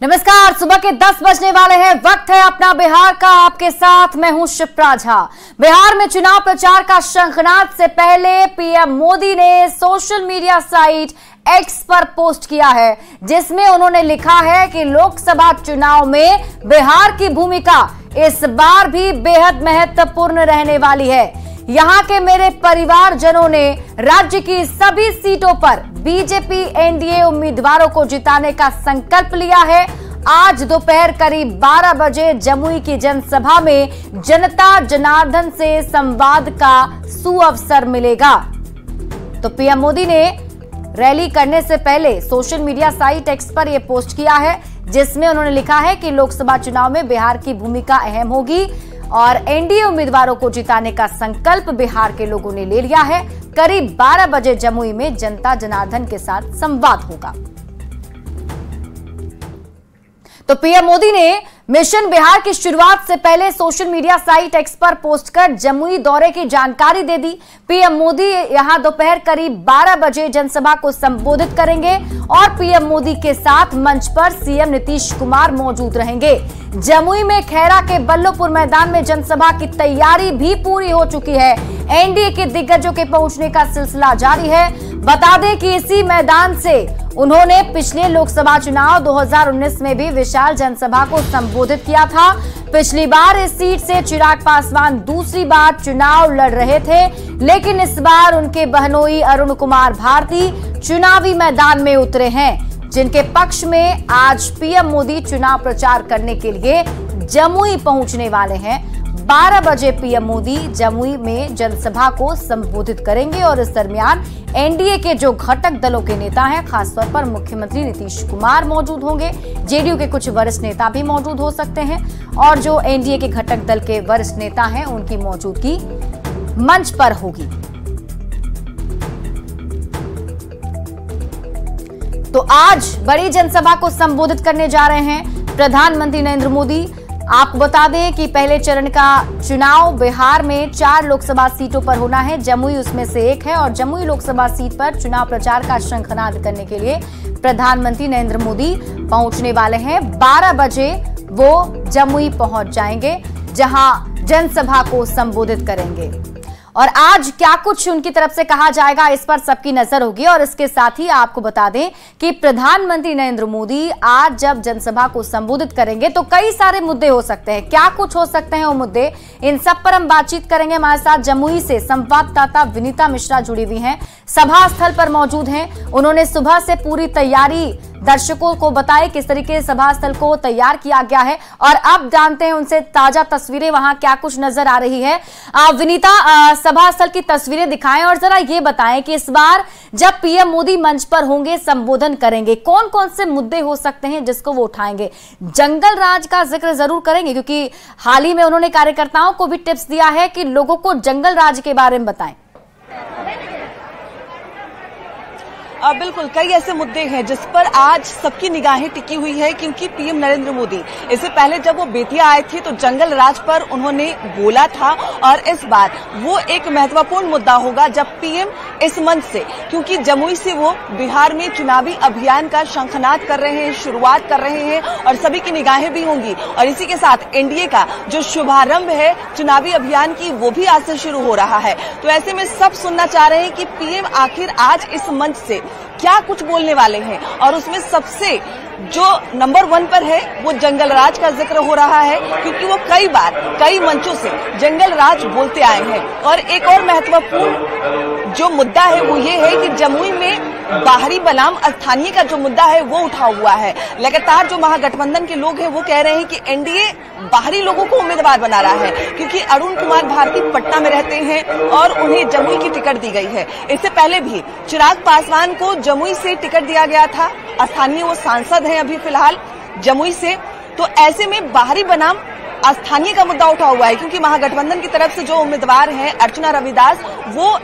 नमस्कार, सुबह के 10 बजने वाले हैं। वक्त है अपना बिहार का। आपके साथ मैं हूं शिप्रा झा। बिहार में चुनाव प्रचार का शंखनाद से पहले पीएम मोदी ने सोशल मीडिया साइट एक्स पर पोस्ट किया है, जिसमें उन्होंने लिखा है कि लोकसभा चुनाव में बिहार की भूमिका इस बार भी बेहद महत्वपूर्ण रहने वाली है। यहां के मेरे परिवारजनों ने राज्य की सभी सीटों पर बीजेपी एनडीए उम्मीदवारों को जिताने का संकल्प लिया है। आज दोपहर करीब 12 बजे जमुई की जनसभा में जनता जनार्दन से संवाद का सुअवसर मिलेगा। तो पीएम मोदी ने रैली करने से पहले सोशल मीडिया साइट एक्स पर यह पोस्ट किया है, जिसमें उन्होंने लिखा है कि लोकसभा चुनाव में बिहार की भूमिका अहम होगी और एनडीए उम्मीदवारों को जिताने का संकल्प बिहार के लोगों ने ले लिया है। करीब 12 बजे जमुई में जनता जनार्दन के साथ संवाद होगा। तो पीएम मोदी ने मिशन बिहार की शुरुआत से पहले सोशल मीडिया साइट एक्स पर पोस्ट कर जमुई दौरे की जानकारी दे दी। पीएम मोदी यहां दोपहर करीब 12 बजे जनसभा को संबोधित करेंगे और पीएम मोदी के साथ मंच पर सीएम नीतीश कुमार मौजूद रहेंगे। जमुई में खैरा के बल्लोपुर मैदान में जनसभा की तैयारी भी पूरी हो चुकी है। एनडीए के दिग्गजों के पहुंचने का सिलसिला जारी है। बता दें कि इसी मैदान से उन्होंने पिछले लोकसभा चुनाव 2019 में भी विशाल जनसभा को संबोधित किया था। पिछली बार इस सीट से चिराग पासवान दूसरी बार चुनाव लड़ रहे थे, लेकिन इस बार उनके बहनोई अरुण कुमार भारती चुनावी मैदान में उतरे हैं, जिनके पक्ष में आज पीएम मोदी चुनाव प्रचार करने के लिए जमुई पहुंचने वाले हैं। 12 बजे पीएम मोदी जमुई में जनसभा को संबोधित करेंगे और इस दरमियान एनडीए के जो घटक दलों के नेता हैं, खासतौर पर मुख्यमंत्री नीतीश कुमार मौजूद होंगे। जेडीयू के कुछ वरिष्ठ नेता भी मौजूद हो सकते हैं और जो एनडीए के घटक दल के वरिष्ठ नेता हैं, उनकी मौजूदगी मंच पर होगी। तो आज बड़ी जनसभा को संबोधित करने जा रहे हैं प्रधानमंत्री नरेंद्र मोदी। आपको बता दें कि पहले चरण का चुनाव बिहार में 4 लोकसभा सीटों पर होना है। जमुई उसमें से एक है और जमुई लोकसभा सीट पर चुनाव प्रचार का शंखनाद करने के लिए प्रधानमंत्री नरेंद्र मोदी पहुंचने वाले हैं। 12 बजे वो जमुई पहुंच जाएंगे, जहां जनसभा को संबोधित करेंगे और आज क्या कुछ उनकी तरफ से कहा जाएगा, इस पर सबकी नजर होगी। और इसके साथ ही आपको बता दें कि प्रधानमंत्री नरेंद्र मोदी आज जब जनसभा को संबोधित करेंगे तो कई सारे मुद्दे हो सकते हैं। क्या कुछ हो सकते हैं वो मुद्दे, इन सब पर हम बातचीत करेंगे। हमारे साथ जमुई से संवाददाता विनीता मिश्रा जुड़ी हुई हैं, सभा स्थल पर मौजूद हैं। उन्होंने सुबह से पूरी तैयारी दर्शकों को बताया किस तरीके से सभा स्थल को तैयार किया गया है और अब जानते हैं उनसे ताजा तस्वीरें, वहां क्या कुछ नजर आ रही है। विनीता, सभा स्थल की तस्वीरें दिखाएं और जरा ये बताएं कि इस बार जब पीएम मोदी मंच पर होंगे, संबोधन करेंगे, कौन कौन से मुद्दे हो सकते हैं जिसको वो उठाएंगे। जंगल राज का जिक्र जरूर करेंगे, क्योंकि हाल ही में उन्होंने कार्यकर्ताओं को भी टिप्स दिया है कि लोगों को जंगल राज के बारे में बताएं। बिल्कुल, कई ऐसे मुद्दे हैं जिस पर आज सबकी निगाहें टिकी हुई है, क्योंकि पीएम नरेंद्र मोदी इससे पहले जब वो बेतिया आए थे तो जंगल राज पर उन्होंने बोला था और इस बार वो एक महत्वपूर्ण मुद्दा होगा जब पीएम इस मंच से, क्योंकि जमुई से वो बिहार में चुनावी अभियान का शंखनाद कर रहे हैं, शुरुआत कर रहे हैं और सभी की निगाहें भी होंगी। और इसी के साथ एनडीए का जो शुभारंभ है चुनावी अभियान की, वो भी आज से शुरू हो रहा है। तो ऐसे में सब सुनना चाह रहे हैं कि पीएम आखिर आज इस मंच से क्या कुछ बोलने वाले हैं और उसमें सबसे जो नंबर 1 पर है वो जंगल राज का जिक्र हो रहा है, क्योंकि वो कई बार कई मंचों से जंगल राज बोलते आए हैं। और एक और महत्वपूर्ण जो मुद्दा है वो ये है कि जमुई में बाहरी बनाम स्थानीय का जो मुद्दा है वो उठा हुआ है। लगातार जो महागठबंधन के लोग हैं वो कह रहे हैं कि एनडीए बाहरी लोगों को उम्मीदवार बना रहा है, क्योंकि अरुण कुमार भारती पटना में रहते हैं और उन्हें जमुई की टिकट दी गई है। इससे पहले भी चिराग पासवान को जमुई से टिकट दिया गया था, स्थानीय वो सांसद हैं अभी फिलहाल जमुई से। तो ऐसे में बाहरी बनाम स्थानीय का मुद्दा उठा हुआ है, क्योंकि महागठबंधन की तरफ से जो उम्मीदवार हैं अर्चना रविदास, वो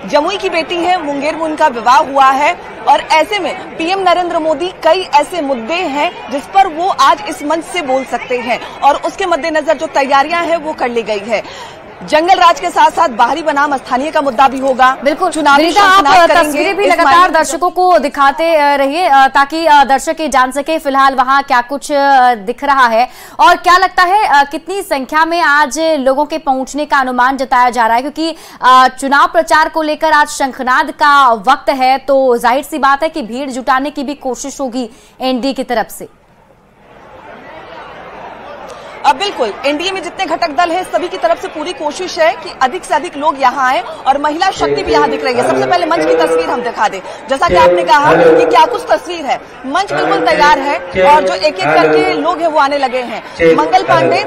जमुई की बेटी है, मुंगेर में उनका विवाह हुआ है। और ऐसे में पीएम नरेंद्र मोदी कई ऐसे मुद्दे हैं जिस पर वो आज इस मंच से बोल सकते हैं और उसके मद्देनजर जो तैयारियां हैं वो कर ली गई है। जंगल राज के साथ साथ बाहरी बनाम स्थानीय का मुद्दा भी होगा। बिल्कुल चुनावी आप तस्वीरें भी लगातार दर्शकों को दिखाते रहिए ताकि दर्शक ये जान सके फिलहाल वहां क्या कुछ दिख रहा है और क्या लगता है कितनी संख्या में आज लोगों के पहुंचने का अनुमान जताया जा रहा है, क्योंकि चुनाव प्रचार को लेकर आज शंखनाद का वक्त है, तो जाहिर सी बात है कि भीड़ जुटाने की भी कोशिश होगी एनडीए की तरफ से। अब बिल्कुल एनडीए में जितने घटक दल हैं सभी की तरफ से पूरी कोशिश है कि अधिक से अधिक लोग यहाँ आए और महिला शक्ति भी यहाँ दिख रही है। सबसे पहले मंच की तस्वीर हम दिखा दें। जैसा कि आपने कहा कि क्या कुछ तस्वीर है, मंच बिल्कुल तैयार है और जो एक एक करके लोग हैं वो आने लगे हैं। मंगल पांडे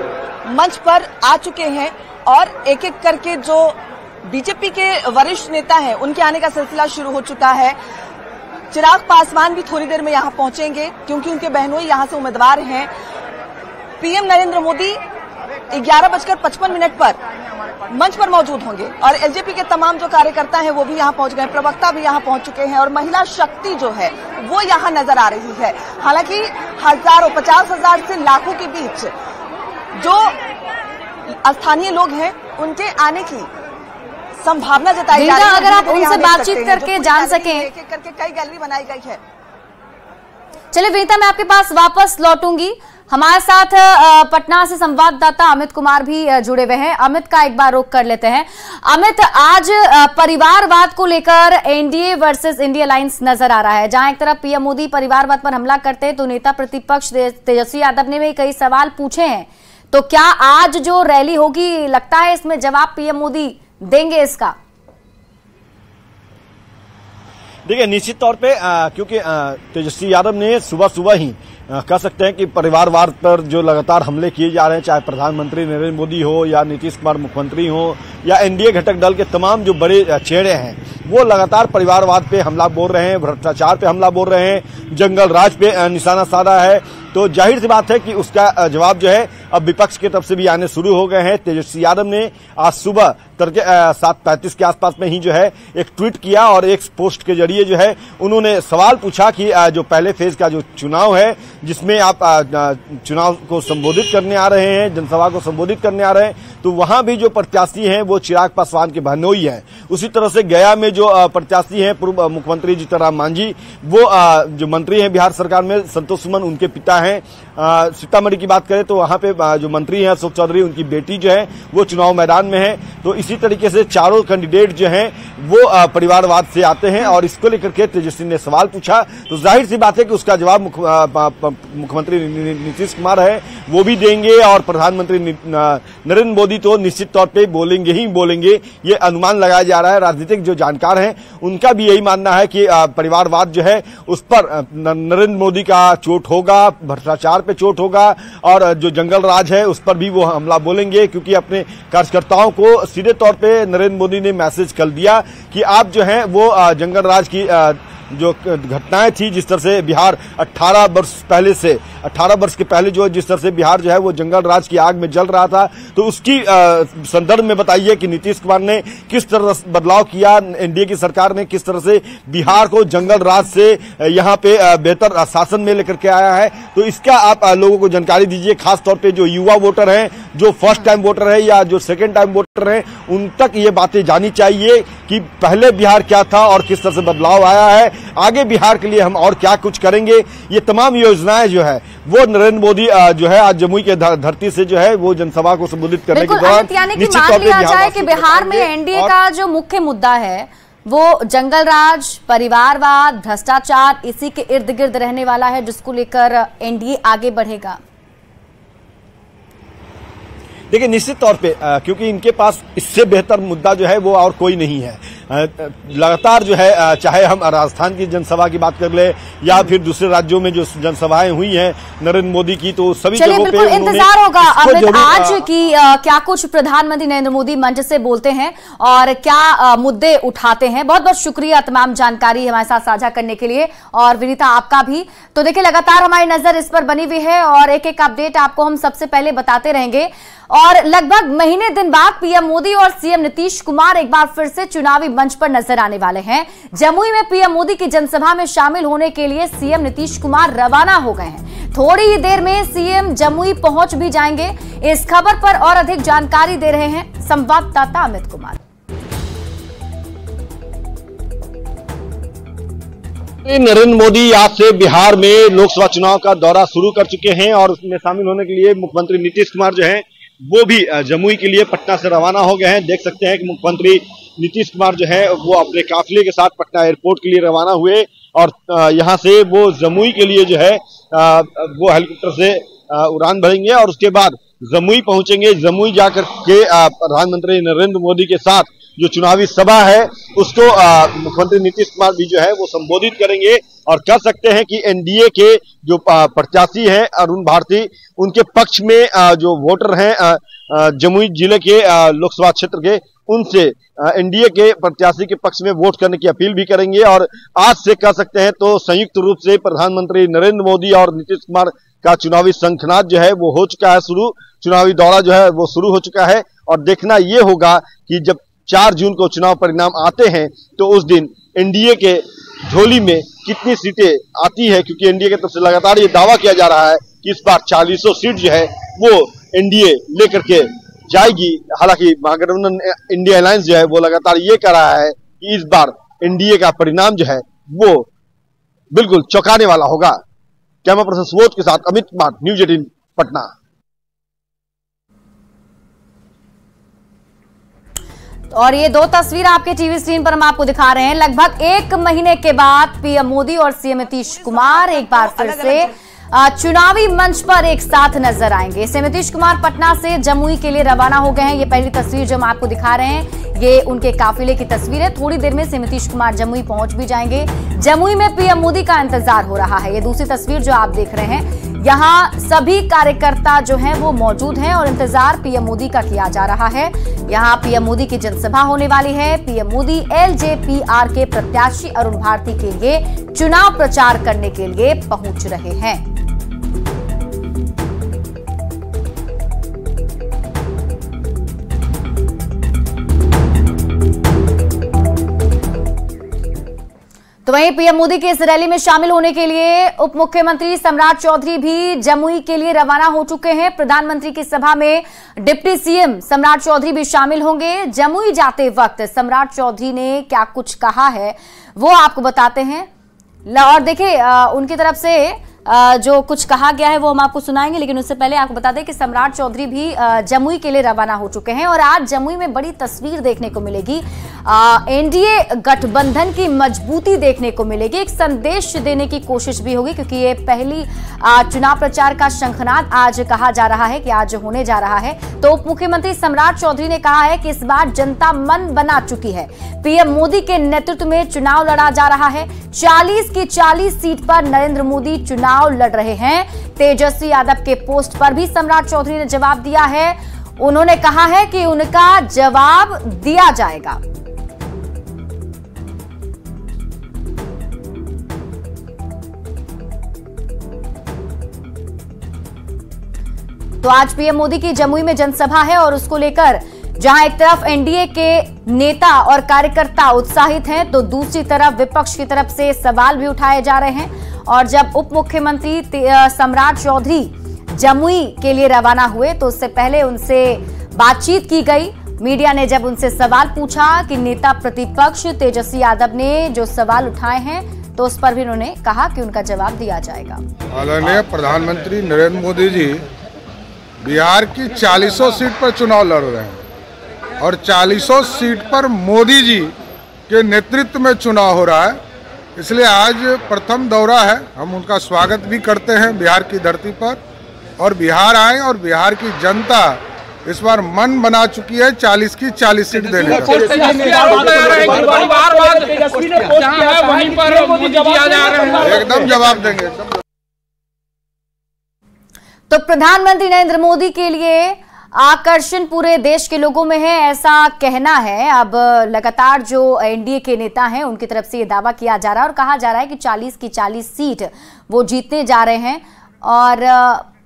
मंच पर आ चुके हैं और एक एक करके जो बीजेपी के वरिष्ठ नेता हैं उनके आने का सिलसिला शुरू हो चुका है। चिराग पासवान भी थोड़ी देर में यहाँ पहुंचेंगे क्योंकि उनके बहनोई यहाँ से उम्मीदवार हैं। पीएम नरेंद्र मोदी 11:55 पर मंच पर मौजूद होंगे और एलजेपी के तमाम जो कार्यकर्ता हैं वो भी यहाँ पहुंच गए, प्रवक्ता भी यहाँ पहुंच चुके हैं और महिला शक्ति जो है वो यहाँ नजर आ रही है। हालांकि हजारों 50,000 से लाखों के बीच जो स्थानीय लोग हैं उनके आने की संभावना जताई जा रही है। अगर आप उनसे बातचीत करके जान सकें, एक एक करके कई गैलरी बनाई गई है। चलिए विनीता, मैं आपके पास वापस लौटूंगी। हमारे साथ पटना से संवाददाता अमित कुमार भी जुड़े हुए हैं। अमित का एक बार रुख कर लेते हैं। अमित, आज परिवारवाद को लेकर एनडीए वर्सेस इंडिया अलायंस नजर आ रहा है। जहां एक तरफ पीएम मोदी परिवारवाद पर हमला करते हैं तो नेता प्रतिपक्ष तेजस्वी यादव ने भी कई सवाल पूछे हैं। तो क्या आज जो रैली होगी लगता है इसमें जवाब पीएम मोदी देंगे इसका? देखिए, निश्चित तौर पे क्योंकि तेजस्वी यादव ने सुबह ही कह सकते हैं कि परिवारवाद पर जो लगातार हमले किए जा रहे हैं, चाहे प्रधानमंत्री नरेंद्र मोदी हो या नीतीश कुमार मुख्यमंत्री हो या एनडीए घटक दल के तमाम जो बड़े चेहरे हैं, वो लगातार परिवारवाद पे हमला बोल रहे हैं, भ्रष्टाचार पे हमला बोल रहे हैं, जंगल राज पे निशाना साधा है। तो जाहिर सी बात है कि उसका जवाब जो है अब विपक्ष की तरफ से भी आने शुरू हो गए हैं। तेजस्वी यादव ने आज सुबह तड़के 7:35 के आसपास में ही जो है एक ट्वीट किया और एक पोस्ट के जरिए जो है उन्होंने सवाल पूछा कि जो पहले फेज का जो चुनाव है, जिसमें आप चुनाव को संबोधित करने आ रहे हैं, जनसभा को संबोधित करने आ रहे हैं, तो वहां भी जो प्रत्याशी हैं वो चिराग पासवान के बहनोई हैं। उसी तरह से गया में जो प्रत्याशी हैं पूर्व मुख्यमंत्री जीतन राम मांझी, वो जो मंत्री हैं बिहार सरकार में संतोष सुमन उनके पिता हैं। सीतामढ़ी की बात करें तो वहां पे जो मंत्री हैं अशोक चौधरी, उनकी बेटी जो है वो चुनाव मैदान में है। तो इसी तरीके से चारों कैंडिडेट जो हैं वो परिवारवाद से आते हैं और इसको लेकर के तेजस्वी ने सवाल पूछा। तो जाहिर सी बात है कि उसका जवाब मुख्यमंत्री नीतीश कुमार है वो भी देंगे और प्रधानमंत्री नरेंद्र मोदी तो निश्चित तौर पे बोलेंगे ही बोलेंगे, ये अनुमान लगाया जा रहा है। राजनीतिक जो जानकार हैं उनका भी यही मानना है कि परिवारवाद जो है उस पर नरेंद्र मोदी का चोट होगा, भ्रष्टाचार पे चोट होगा और जो जंगल राज है उस पर भी वो हमला बोलेंगे, क्योंकि अपने कार्यकर्ताओं को सीधे तौर पे नरेंद्र मोदी ने मैसेज कर दिया कि आप जो है वो जंगल राज की जो घटनाएं थी, जिस तरह से बिहार 18 वर्ष के पहले जो जिस तरह से बिहार जो है वो जंगल राज की आग में जल रहा था, तो उसकी संदर्भ में बताइए कि नीतीश कुमार ने किस तरह बदलाव किया, एनडीए की सरकार ने किस तरह से बिहार को जंगल राज से यहाँ पे बेहतर शासन में लेकर के आया है। तो इसका आप लोगों को जानकारी दीजिए, खासतौर पर जो युवा वोटर हैं, जो फर्स्ट टाइम वोटर है या जो सेकेंड टाइम वोटर है, उन तक ये बातें जानी चाहिए कि पहले बिहार क्या था और किस तरह से बदलाव आया है, आगे बिहार के लिए हम और क्या कुछ करेंगे। ये तमाम योजनाएं जो है वो नरेंद्र मोदी जो है आज जमुई के धरती से जो है वो जनसभा को संबोधित करने के दौरान निश्चित तौर पे मान लिया जाए कि बिहार में एनडीए का जो मुख्य मुद्दा है वो जंगल राज, परिवारवाद, भ्रष्टाचार, इसी के इर्द गिर्द रहने वाला है, जिसको लेकर एनडीए आगे बढ़ेगा। देखिए, निश्चित तौर पे क्योंकि इनके पास इससे बेहतर मुद्दा जो है वो और कोई नहीं है। लगातार जो है चाहे हम राजस्थान की जनसभा की बात कर ले या फिर दूसरे राज्यों में जो जनसभाएं हुई हैं नरेंद्र मोदी की, तो सभी जगहों पे इंतजार होगा अमित आज की क्या कुछ प्रधानमंत्री नरेंद्र मोदी मंच से बोलते हैं और क्या मुद्दे उठाते हैं। बहुत बहुत शुक्रिया तमाम जानकारी हमारे साथ साझा करने के लिए और विनीता आपका भी। तो देखिए, लगातार हमारी नजर इस पर बनी हुई है और एक एक अपडेट आपको हम सबसे पहले बताते रहेंगे। और लगभग महीने दिन बाद पीएम मोदी और सीएम नीतीश कुमार एक बार फिर से चुनावी मंच पर नजर आने वाले हैं। जमुई में पीएम मोदी की जनसभा में शामिल होने के लिए सीएम नीतीश कुमार रवाना हो गए हैं। थोड़ी ही देर में सीएम जमुई पहुंच भी जाएंगे। इस खबर पर और अधिक जानकारी दे रहे हैं संवाददाता अमित कुमार। नरेंद्र मोदी आज से बिहार में लोकसभा चुनाव का दौरा शुरू कर चुके हैं और उसमें शामिल होने के लिए मुख्यमंत्री नीतीश कुमार जो है वो भी जमुई के लिए पटना से रवाना हो गए हैं। देख सकते हैं कि मुख्यमंत्री नीतीश कुमार जो है वो अपने काफिले के साथ पटना एयरपोर्ट के लिए रवाना हुए और यहां से वो जमुई के लिए जो है वो हेलीकॉप्टर से उड़ान भरेंगे और उसके बाद जमुई पहुंचेंगे। जमुई जाकर के प्रधानमंत्री नरेंद्र मोदी के साथ जो चुनावी सभा है उसको मुख्यमंत्री नीतीश कुमार भी जो है वो संबोधित करेंगे और कह सकते हैं कि एनडीए के जो प्रत्याशी हैं अरुण भारती उनके पक्ष में जो वोटर हैं जमुई जिले के लोकसभा क्षेत्र के उनसे एनडीए के प्रत्याशी के पक्ष में वोट करने की अपील भी करेंगे। और आज से कह सकते हैं तो संयुक्त रूप से प्रधानमंत्री नरेंद्र मोदी और नीतीश कुमार का चुनावी शंखनाद जो है वो हो चुका है शुरू। चुनावी दौरा जो है वो शुरू हो चुका है और देखना ये होगा कि जब 4 जून को चुनाव परिणाम आते हैं तो उस दिन एनडीए के झोली में कितनी सीटें आती है, क्योंकि एनडीए की तरफ से लगातार ये दावा किया जा रहा है कि इस बार 400 सीट जो है वो एनडीए लेकर के जाएगी। हालांकि महागठबंधन इंडिया अलायंस जो है वो लगातार ये कह रहा है कि इस बार एनडीए का परिणाम जो है वो बिल्कुल चौंकाने वाला होगा। कैमरा पर्सन सुबोध के साथ अमित कुमार, न्यूज 18 पटना। और ये 2 तस्वीर आपके टीवी स्क्रीन पर हम आपको दिखा रहे हैं। लगभग 1 महीने के बाद पीएम मोदी और सीएम नीतीश कुमार एक बार फिर से चुनावी मंच पर एक साथ नजर आएंगे। सीएम नीतीश कुमार पटना से जमुई के लिए रवाना हो गए हैं। ये पहली तस्वीर जो हम आपको दिखा रहे हैं ये उनके काफिले की तस्वीर है। थोड़ी देर में सीएम नीतीश कुमार जमुई पहुंच भी जाएंगे। जमुई में पीएम मोदी का इंतजार हो रहा है। ये दूसरी तस्वीर जो आप देख रहे हैं, यहाँ सभी कार्यकर्ता जो हैं वो मौजूद हैं और इंतजार पीएम मोदी का किया जा रहा है। यहाँ पीएम मोदी की जनसभा होने वाली है। पीएम मोदी एलजेपीआर के प्रत्याशी अरुण भारती के लिए चुनाव प्रचार करने के लिए पहुंच रहे हैं। तो वहीं पीएम मोदी के इस रैली में शामिल होने के लिए उप मुख्यमंत्री सम्राट चौधरी भी जमुई के लिए रवाना हो चुके हैं। प्रधानमंत्री की सभा में डिप्टी सीएम सम्राट चौधरी भी शामिल होंगे। जमुई जाते वक्त सम्राट चौधरी ने क्या कुछ कहा है वो आपको बताते हैं और देखिए उनकी तरफ से जो कुछ कहा गया है वो हम आपको सुनाएंगे, लेकिन उससे पहले आपको बता दें कि सम्राट चौधरी भी जमुई के लिए रवाना हो चुके हैं और आज जमुई में बड़ी तस्वीर देखने को मिलेगी। एनडीए गठबंधन की मजबूती देखने को मिलेगी। एक संदेश देने की कोशिश भी होगी क्योंकि ये पहली चुनाव प्रचार का शंखनाद आज कहा जा रहा है कि आज होने जा रहा है। तो उप मुख्यमंत्री सम्राट चौधरी ने कहा है कि इस बार जनता मन बना चुकी है। पीएम मोदी के नेतृत्व में चुनाव लड़ा जा रहा है। 40 की 40 सीट पर नरेंद्र मोदी चुनाव लड़ रहे हैं। तेजस्वी यादव के पोस्ट पर भी सम्राट चौधरी ने जवाब दिया है। उन्होंने कहा है कि उनका जवाब दिया जाएगा। तो आज पीएम मोदी की जमुई में जनसभा है और उसको लेकर जहां एक तरफ एनडीए के नेता और कार्यकर्ता उत्साहित हैं तो दूसरी तरफ विपक्ष की तरफ से सवाल भी उठाए जा रहे हैं। और जब उप मुख्यमंत्री सम्राट चौधरी जमुई के लिए रवाना हुए तो उससे पहले उनसे बातचीत की गई। मीडिया ने जब उनसे सवाल पूछा कि नेता प्रतिपक्ष तेजस्वी यादव ने जो सवाल उठाए हैं तो उस पर भी उन्होंने कहा कि उनका जवाब दिया जाएगा। आदरणीय प्रधानमंत्री नरेंद्र मोदी जी बिहार की 40 सीट पर चुनाव लड़ रहे हैं और 40 सीट पर मोदी जी के नेतृत्व में चुनाव हो रहा है। इसलिए आज प्रथम दौरा है। हम उनका स्वागत भी करते हैं बिहार की धरती पर और बिहार आए और बिहार की जनता इस बार मन बना चुकी है 40 की 40 सीट देने का। एकदम जवाब देंगे। तो प्रधानमंत्री नरेंद्र मोदी के लिए आकर्षण पूरे देश के लोगों में है, ऐसा कहना है। अब लगातार जो एनडीए के नेता हैं उनकी तरफ से ये दावा किया जा रहा है और कहा जा रहा है कि 40 की 40 सीट वो जीतने जा रहे हैं। और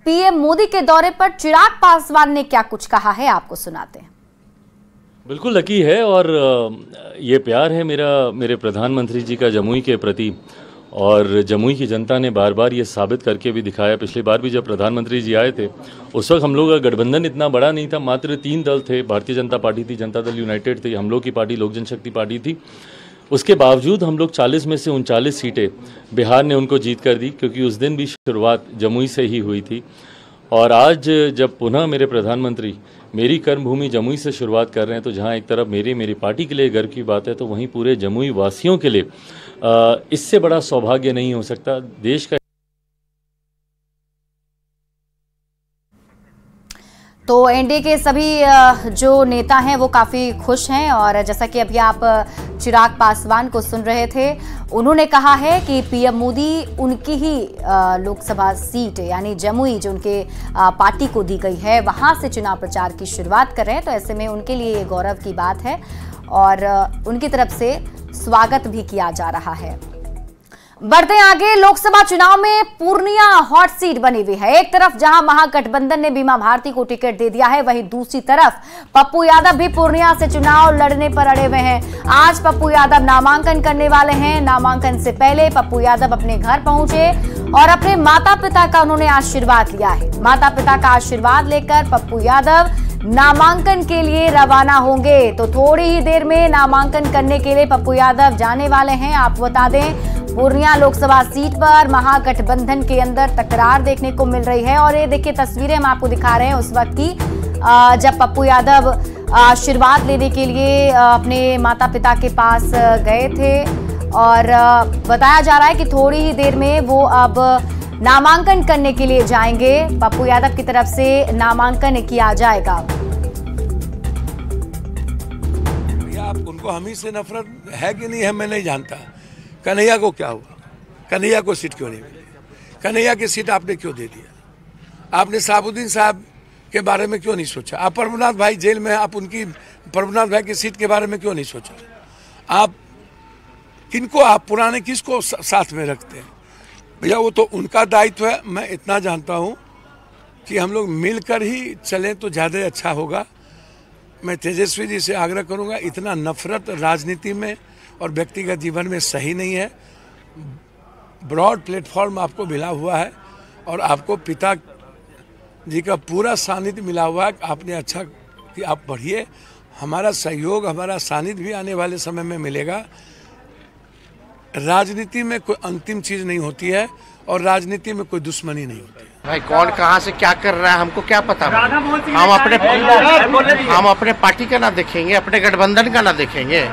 पीएम मोदी के दौरे पर चिराग पासवान ने क्या कुछ कहा है आपको सुनाते हैं। बिल्कुल लकी है और ये प्यार है मेरा मेरे प्रधानमंत्री जी का जमुई के प्रति और जमुई की जनता ने बार बार ये साबित करके भी दिखाया। पिछली बार भी जब प्रधानमंत्री जी आए थे उस वक्त हम लोग का गठबंधन इतना बड़ा नहीं था, मात्र 3 दल थे, भारतीय जनता पार्टी थी, जनता दल यूनाइटेड थी, हम लोग की पार्टी लोक जनशक्ति पार्टी थी। उसके बावजूद हम लोग 40 में से 39 सीटें बिहार ने उनको जीत कर दी, क्योंकि उस दिन भी शुरुआत जमुई से ही हुई थी। और आज जब पुनः मेरे प्रधानमंत्री मेरी कर्मभूमि जमुई से शुरुआत कर रहे हैं, तो जहां एक तरफ मेरी पार्टी के लिए गर्व की बात है, तो वहीं पूरे जमुई वासियों के लिए इससे बड़ा सौभाग्य नहीं हो सकता। देश का तो एनडीए के सभी जो नेता हैं वो काफ़ी खुश हैं, और जैसा कि अभी आप चिराग पासवान को सुन रहे थे, उन्होंने कहा है कि पीएम मोदी उनकी ही लोकसभा सीट यानी जमुई जो उनके पार्टी को दी गई है वहां से चुनाव प्रचार की शुरुआत कर रहे हैं। तो ऐसे में उनके लिए ये गौरव की बात है और उनकी तरफ से स्वागत भी किया जा रहा है। बढ़ते आगे, लोकसभा चुनाव में पूर्णिया हॉट सीट बनी हुई है। एक तरफ जहां महागठबंधन ने बीमा भारती को टिकट दे दिया है, वहीं दूसरी तरफ पप्पू यादव भी पूर्णिया से चुनाव लड़ने पर अड़े हुए हैं। आज पप्पू यादव नामांकन करने वाले हैं। नामांकन से पहले पप्पू यादव अपने घर पहुंचे और अपने माता पिता का उन्होंने आशीर्वाद लिया है। माता पिता का आशीर्वाद लेकर पप्पू यादव नामांकन के लिए रवाना होंगे। तो थोड़ी ही देर में नामांकन करने के लिए पप्पू यादव जाने वाले हैं। आपको बता दें, पूर्णिया लोकसभा सीट पर महागठबंधन के अंदर तकरार देखने को मिल रही है। और ये देखिए तस्वीरें हम आपको दिखा रहे हैं उस वक्त की, जब पप्पू यादव आशीर्वाद लेने के लिए अपने माता पिता के पास गए थे। और बताया जा रहा है कि थोड़ी ही देर में वो अब नामांकन करने के लिए जाएंगे। पप्पू यादव की तरफ से नामांकन किया जाएगा। आप उनको हम ही से नफरत है कि नहीं है मैं नहीं जानता। कन्हैया को क्या हुआ? कन्हैया को सीट क्यों नहीं मिली? कन्हैया की सीट आपने क्यों दे दिया? आपने साबुद्दीन साहब के बारे में क्यों नहीं सोचा? आप प्रभुनाथ भाई जेल में, आप उनकी प्रभुनाथ भाई की सीट के बारे में क्यों नहीं सोचा? आप किनको, आप पुराने किसको साथ में रखते हैं? भैया वो तो उनका दायित्व है। मैं इतना जानता हूँ कि हम लोग मिलकर ही चलें तो ज़्यादा अच्छा होगा। मैं तेजस्वी जी से आग्रह करूँगा, इतना नफरत राजनीति में और व्यक्तिगत जीवन में सही नहीं है। ब्रॉड प्लेटफॉर्म आपको मिला हुआ है और आपको पिता जी का पूरा सानिध्य मिला हुआ है। आपने अच्छा कि आप बढ़िए, हमारा सहयोग, हमारा सानिध्य भी आने वाले समय में मिलेगा। राजनीति में कोई अंतिम चीज नहीं होती है और राजनीति में कोई दुश्मनी नहीं होती है। भाई कौन कहाँ से क्या कर रहा है हमको क्या पता। हम अपने पार्टी का ना देखेंगे, अपने गठबंधन का ना देखेंगे।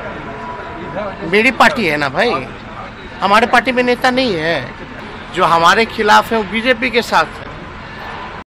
मेरी पार्टी है ना भाई, हमारे पार्टी में नेता नहीं है। जो हमारे खिलाफ है वो बीजेपी के साथ है।